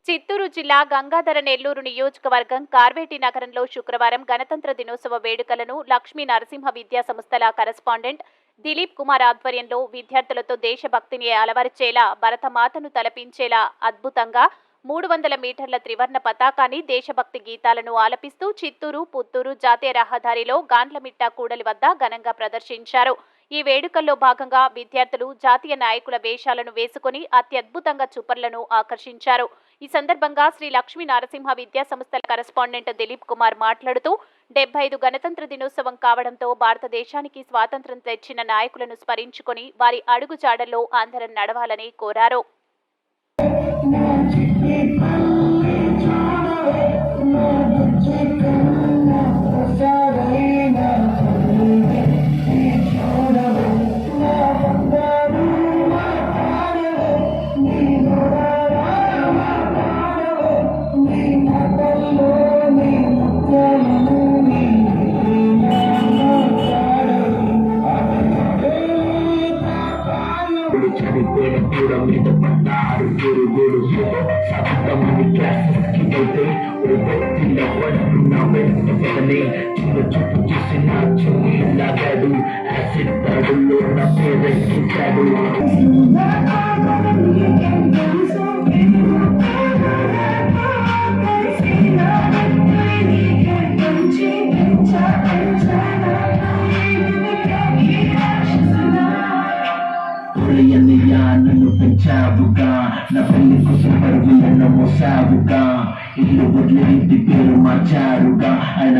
చిత్తూరు జిల్లా గంగాధర నెల్లూరు నియోజకవర్గం కార్వేటి నగరంలో శుక్రవారం గణతంత్ర దినోత్సవ వేడుకలను లక్ష్మీ నరసింహ విద్యా సంస్థల కరెస్పాండెంట్ దిలీప్ కుమార్ ఆధ్వర్యంలో విద్యార్థులతో దేశభక్తిని అలవరిచేలా భరతమాతను తలపించేలా అద్భుతంగా 300 మీటర్ల త్రివర్ణ పతాకాన్ని దేశభక్తి గీతాలను ఆలపిస్తూ చిత్తూరు పుత్తూరు జాతీయ రహదారిలో గాండ్లమిట్ట కూడలి వద్ద ఘనంగా ప్రదర్శించారు. ఈ వేడుకల్లో భాగంగా విద్యార్థులు జాతీయ నాయకుల వేషాలను వేసుకుని అత్యద్భుతంగా చూపర్లను ఆకర్షించారు. ఈ సందర్భంగా శ్రీ లక్ష్మీ నరసింహ విద్యా సంస్థల కరెస్పాండెంట్ దిలీప్ కుమార్ మాట్లాడుతూ 75 గణతంత్ర దినోత్సవం కావడంతో భారతదేశానికి స్వాతంత్ర్యం తెచ్చిన నాయకులను స్మరించుకుని వారి అడుగుజాడల్లో అందరం నడవాలని కోరారు. చనిపోయిన కూడా మీద పడ్డారు గురుగుడు సప్తమని క్లాసెస్కి వెళ్తే చిన్న చుట్టూ చూసిన చున్నీ లాగాడు యాసిడ్ దాడుల్లో నా పేరెక్కించాడు. నన్ను పెంచావుగా నా పెళ్లి కోసం పరుగులను మోసావుగా ఇల్లు వదిలి ఇంటి పేరు మార్చారుగా ఆయన